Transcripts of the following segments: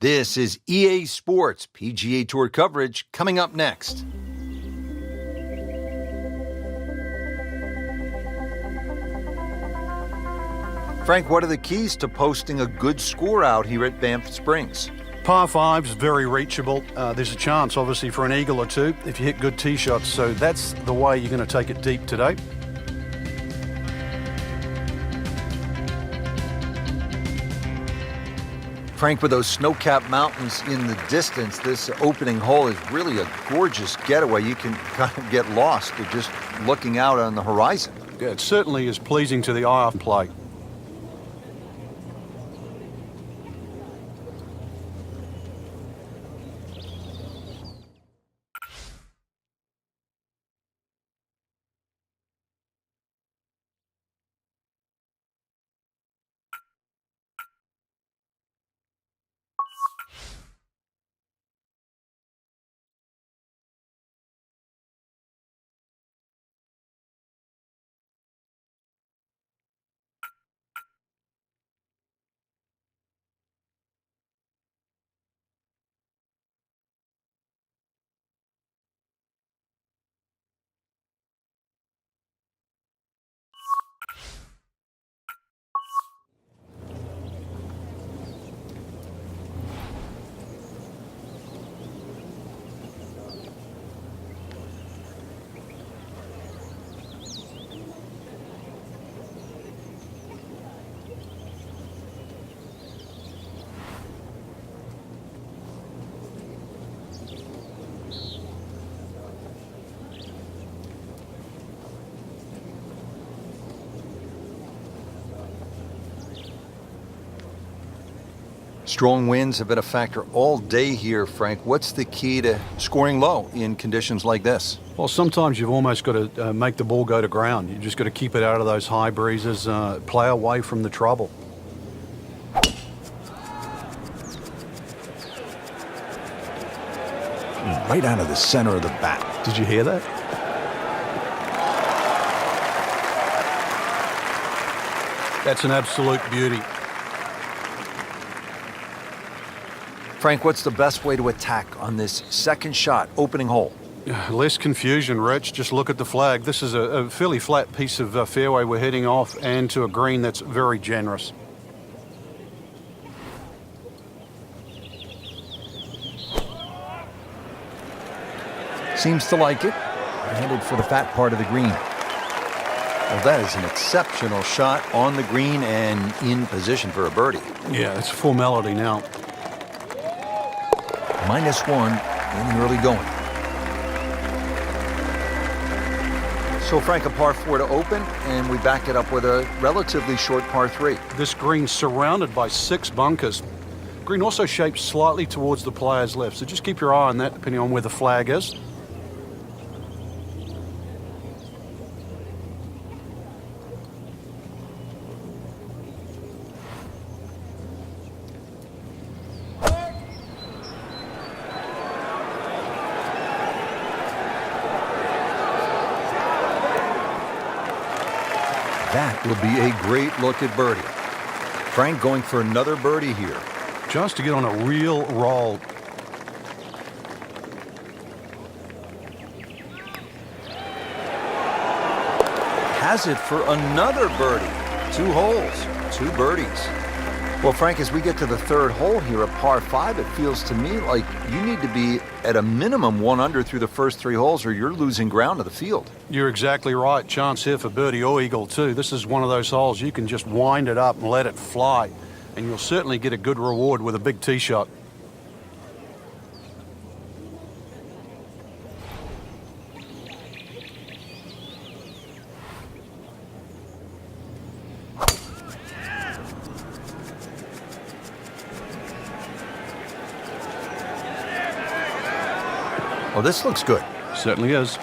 This is EA Sports PGA Tour coverage coming up next. Frank, what are the keys to posting a good score out here at Banff Springs? Par 5's very reachable. There's a chance, obviously, for an eagle or two if you hit good tee shots. So that's the way you're going to take it deep today. Frank, with those snow-capped mountains in the distance, this opening hole is really a gorgeous getaway. You can kind of get lost just looking out on the horizon. Yeah, it certainly is pleasing to the eye of play. Strong winds have been a factor all day here, Frank. What's the key to scoring low in conditions like this? Well, sometimes you've almost got to make the ball go to ground. You've just got to keep it out of those high breezes, play away from the trouble. Right out of the center of the bat. Did you hear that? That's an absolute beauty. Frank, what's the best way to attack on this second shot, opening hole? Less confusion, Rich. Just look at the flag. This is a fairly flat piece of fairway we're heading off, and to a green that's very generous. Seems to like it. Headed for the fat part of the green. Well, that is an exceptional shot on the green and in position for a birdie. Yeah, it's a formality now. -1 in the early going. So, Frank, a par 4 to open, and we back it up with a relatively short par 3. This green's surrounded by 6 bunkers. Green also shaped slightly towards the player's left, so just keep your eye on that depending on where the flag is. That will be a great look at birdie. Frank going for another birdie here. Just to get on a real roll. Has it for another birdie. 2 holes, 2 birdies. Well, Frank, as we get to the third hole here at par 5, it feels to me like you need to be at a minimum 1 under through the first 3 holes or you're losing ground to the field. You're exactly right. Chance here for birdie or eagle too. This is one of those holes you can just wind it up and let it fly, and you'll certainly get a good reward with a big tee shot. Oh, this looks good. Certainly is.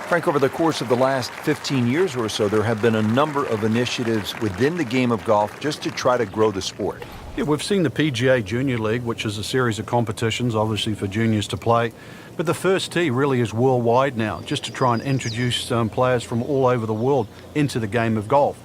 Frank, over the course of the last 15 years or so, there have been a number of initiatives within the game of golf just to try to grow the sport. Yeah, we've seen the PGA Junior League, which is a series of competitions, obviously for juniors to play. But the first tee really is worldwide now, just to try and introduce players from all over the world into the game of golf.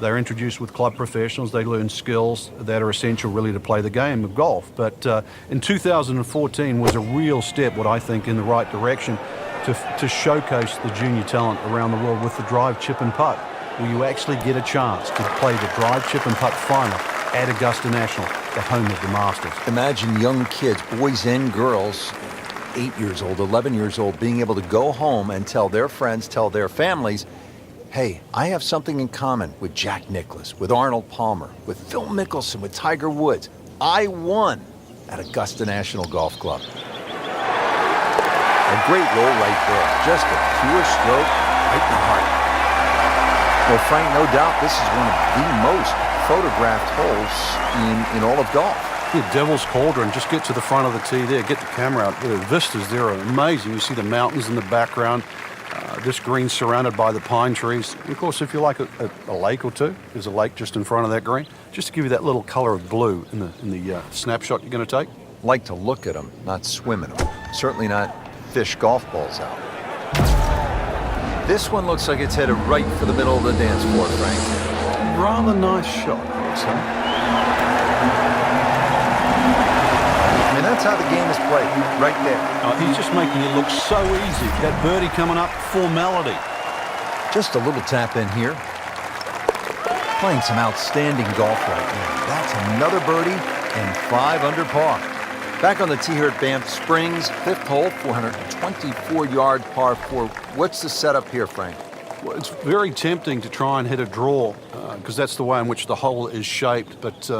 They're introduced with club professionals. They learn skills that are essential really to play the game of golf. But in 2014 was a real step, what I think, in the right direction to showcase the junior talent around the world with the drive, chip and putt, where you actually get a chance to play the drive, chip and putt final at Augusta National, the home of the Masters. Imagine young kids, boys and girls, 8 years old, 11 years old, being able to go home and tell their friends, tell their families, hey, I have something in common with Jack Nicklaus, with Arnold Palmer, with Phil Mickelson, with Tiger Woods. I won at Augusta National Golf Club. A great roll right there. Just a pure stroke right in the heart. Well, Frank, no doubt this is one of the most photographed holes in all of golf. Yeah, Devil's Cauldron, just get to the front of the tee there, get the camera out. The vistas there are amazing. You see the mountains in the background. This green surrounded by the pine trees. And of course, if you like a lake or two, there's a lake just in front of that green, just to give you that little color of blue in the snapshot you're going to take. Like to look at them, not swim in them. Certainly not fish golf balls out. This one looks like it's headed right for the middle of the dance floor, Frank. Rather nice shot, I would say. I mean, that's how the game is played, right there. He's just making it look so easy. That birdie coming up, formality. Just a little tap in here. Playing some outstanding golf right now. That's another birdie and 5 under par. Back on the tee here at Banff Springs, 5th hole, 424-yard par 4. What's the setup here, Frank? Well, it's very tempting to try and hit a draw because that's the way in which the hole is shaped. But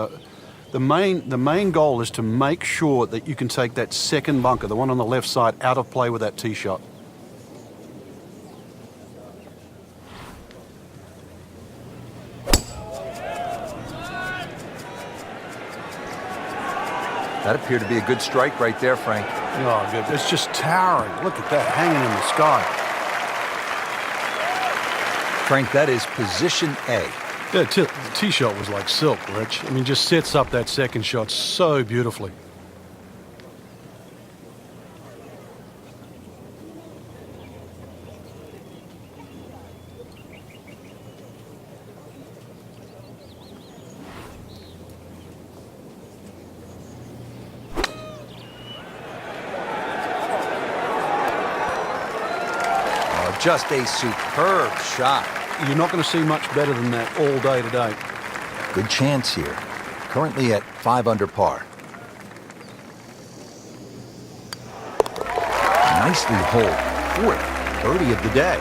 the main goal is to make sure that you can take that second bunker, the one on the left side, out of play with that tee shot. That appeared to be a good strike right there, Frank. Oh, good. It's just towering. Look at that, hanging in the sky. Frank, that is position A. Yeah, the tee shot was like silk, Rich. I mean, just sets up that second shot so beautifully. Just a superb shot. You're not going to see much better than that all day today. Good chance here. Currently at 5 under par. Nicely holed. 4th birdie of the day.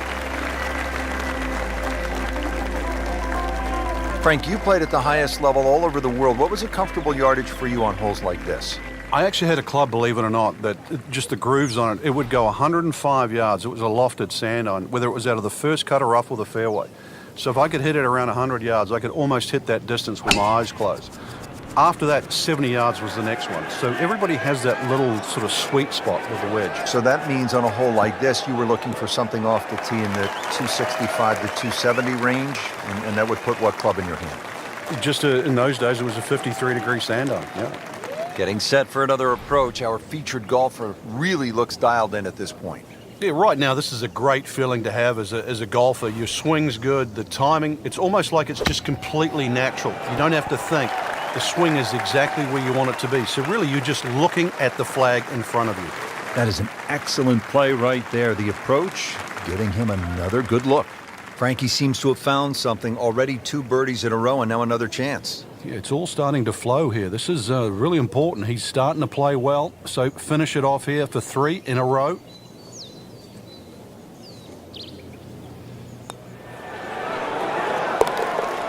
Frank, you played at the highest level all over the world. What was a comfortable yardage for you on holes like this? I actually had a club, believe it or not, that just the grooves on it, it would go 105 yards. It was a lofted sand iron, whether it was out of the first cut or rough or the fairway. So if I could hit it around 100 yards, I could almost hit that distance with my eyes closed. After that, 70 yards was the next one. So everybody has that little sort of sweet spot with the wedge. So that means on a hole like this, you were looking for something off the tee in the 265 to 270 range, and that would put what club in your hand? Just in those days, it was a 53-degree sand iron, yeah. Getting set for another approach. Our featured golfer really looks dialed in at this point. Yeah, right now this is a great feeling to have as a golfer. Your swing's good, the timing, it's almost like it's just completely natural. You don't have to think. The swing is exactly where you want it to be. So really you're just looking at the flag in front of you. That is an excellent play right there. The approach, giving him another good look. Frankie seems to have found something. Already 2 birdies in a row and now another chance. Yeah, it's all starting to flow here. This is really important. He's starting to play well. So finish it off here for 3 in a row.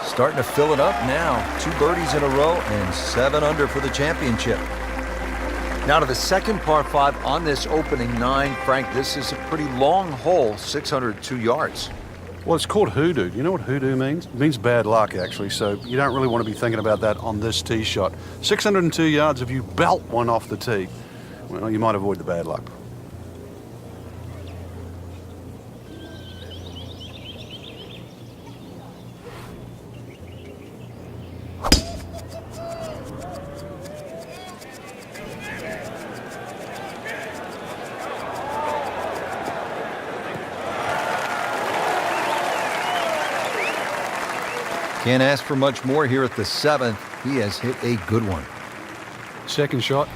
Starting to fill it up now. 2 birdies in a row and 7 under for the championship. Now to the second par 5 on this opening 9. Frank, this is a pretty long hole, 602 yards. Well, it's called hoodoo. Do you know what hoodoo means? It means bad luck, actually, so you don't really want to be thinking about that on this tee shot. 602 yards, if you belt one off the tee, well, you might avoid the bad luck. Can't ask for much more here at the 7th. He has hit a good one. Second shot.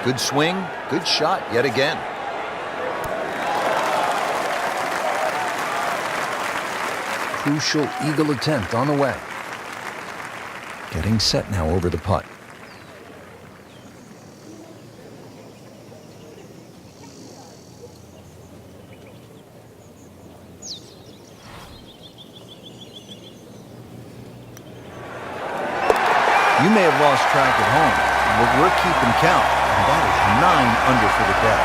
Good swing, good shot yet again. Crucial eagle attempt on the way. Getting set now over the putt. You may have lost track at home, but we're keeping count. And that is 9 under for the day.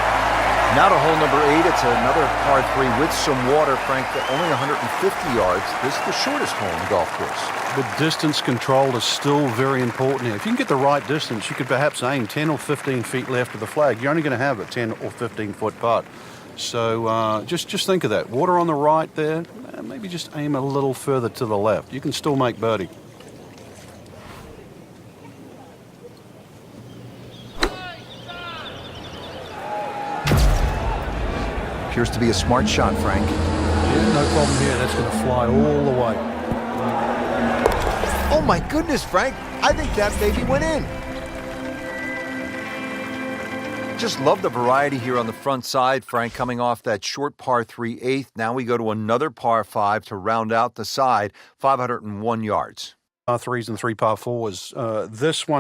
Now to hole number 8. It's another par 3 with some water, Frank, but only 150 yards. This is the shortest hole in the golf course. But distance control is still very important here. If you can get the right distance, you could perhaps aim 10 or 15 feet left of the flag. You're only going to have a 10 or 15-foot putt. So just think of that. Water on the right there, maybe just aim a little further to the left. You can still make birdie. Appears to be a smart shot, Frank. Yeah, no problem here. That's going to fly all the way. Oh my goodness, Frank. I think that maybe went in. Just love the variety here on the front side, Frank, coming off that short par 3 8th. Now we go to another par 5 to round out the side, 501 yards. Par 3s and 3 par 4s. This one